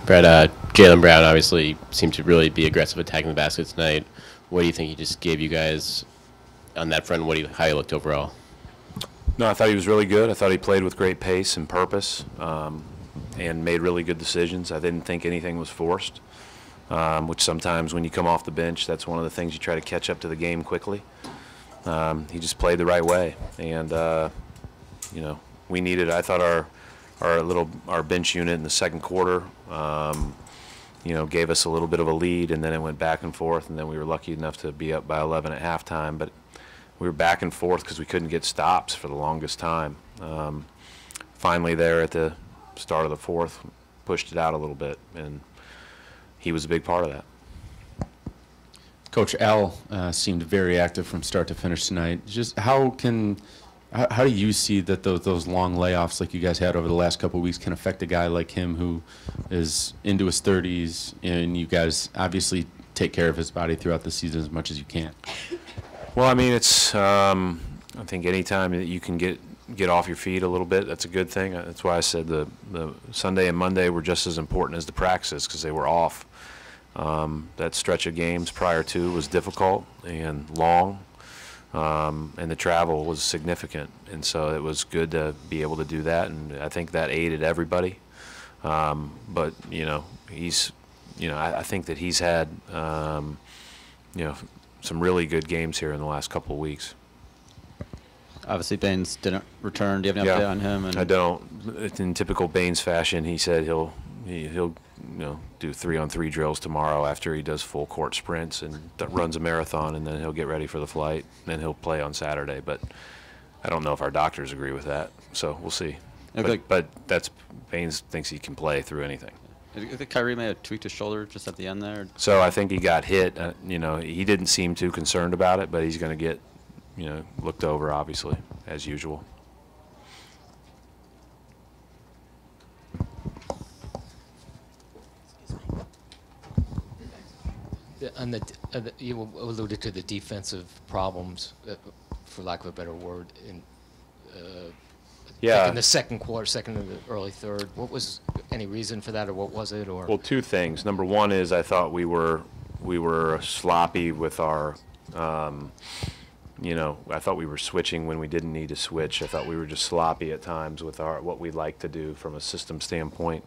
Brett, Jaylen Brown obviously seemed to really be aggressive attacking the basket tonight. What do you think he just gave you guys on that front? How he looked overall? No, I thought he was really good. I thought he played with great pace and purpose, and made really good decisions. I didn't think anything was forced, which sometimes when you come off the bench, that's one of the things you try to catch up to the game quickly. He just played the right way, and you know, we needed. I thought our bench unit in the second quarter, you know, gave us a little bit of a lead, and then it went back and forth, and then we were lucky enough to be up by 11 at halftime. But we were back and forth because we couldn't get stops for the longest time. Finally, there at the start of the fourth, pushed it out a little bit, and he was a big part of that. Coach, Al seemed very active from start to finish tonight. Just how do you see that those long layoffs like you guys had over the last couple of weeks can affect a guy like him who is into his 30s, and you guys obviously take care of his body throughout the season as much as you can? Well, I mean, it's I think any time that you can get off your feet a little bit, that's a good thing. That's why I said the Sunday and Monday were just as important as the practices because they were off. That stretch of games prior to was difficult and long, and the travel was significant, and so it was good to be able to do that, and I think that aided everybody. But you know, I think that he's had you know, some really good games here in the last couple of weeks. Obviously, Baines didn't return. Do you have any update on him? I don't. In typical Baines fashion, he said he'll you know, do 3-on-3 drills tomorrow after he does full court sprints and runs a marathon, and then he'll get ready for the flight, and then he'll play on Saturday. But I don't know if our doctors agree with that, so we'll see. But that's Baines thinks he can play through anything. I think Kyrie may have tweaked his shoulder just at the end there. So I think he got hit. You know, he didn't seem too concerned about it, but he's going to get, you know, looked over, obviously, as usual. You alluded to the defensive problems, for lack of a better word, in in the second quarter, second and the early third. What was any reason for that, or what was it? Or well, two things. Number one is I thought we were sloppy with our. You know, I thought we were switching when we didn't need to switch. I thought we were just sloppy at times with what we like to do from a system standpoint.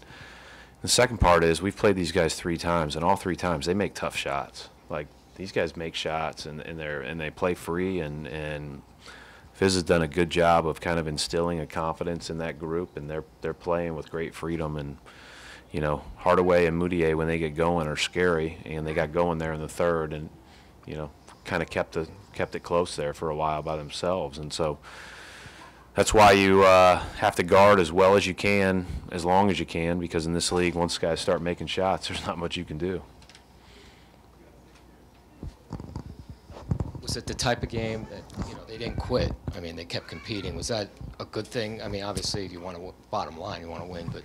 The second part is we've played these guys 3 times, and all 3 times they make tough shots. Like, these guys make shots, and they play free, and Fizz has done a good job of kind of instilling a confidence in that group, and they're playing with great freedom. And you know, Hardaway and Moutier, when they get going, are scary, and they got going there in the third, and you know, kind of kept it close there for a while by themselves. And so that's why you have to guard as well as you can, as long as you can, because in this league, once guys start making shots, there's not much you can do. was it the type of game that, you know, they didn't quit? I mean, they kept competing. Was that a good thing? I mean, obviously, you want to bottom line, you want to win, but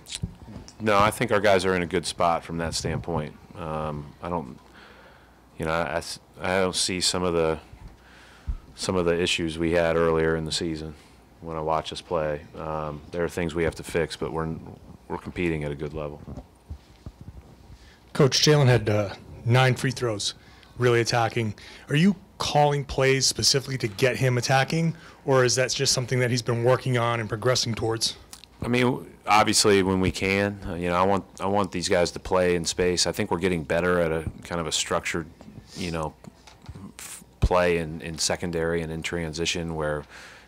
no, I think our guys are in a good spot from that standpoint. I don't, you know, I don't see some of the issues we had earlier in the season when I watch us play. There are things we have to fix, but we're competing at a good level. Coach, Jaylen had 9 free throws, really attacking. Are you calling plays specifically to get him attacking, or is that just something that he's been working on and progressing towards? I mean, obviously when we can, you know, I want these guys to play in space. I think we're getting better at a kind of a structured, you know, play in secondary and in transition where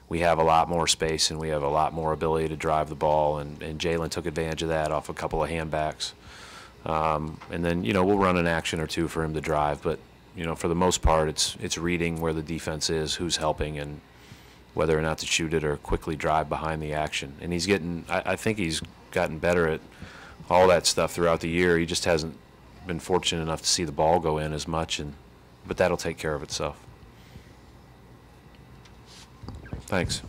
we have a lot more space and we have a lot more ability to drive the ball, and Jaylen took advantage of that off a couple of handbacks. And then, you know, we'll run an action or two for him to drive, but, you know, for the most part, it's reading where the defense is, who's helping, and whether or not to shoot it or quickly drive behind the action. And he's getting, I think he's gotten better at all that stuff throughout the year. He just hasn't been fortunate enough to see the ball go in as much, but that'll take care of itself. Thanks.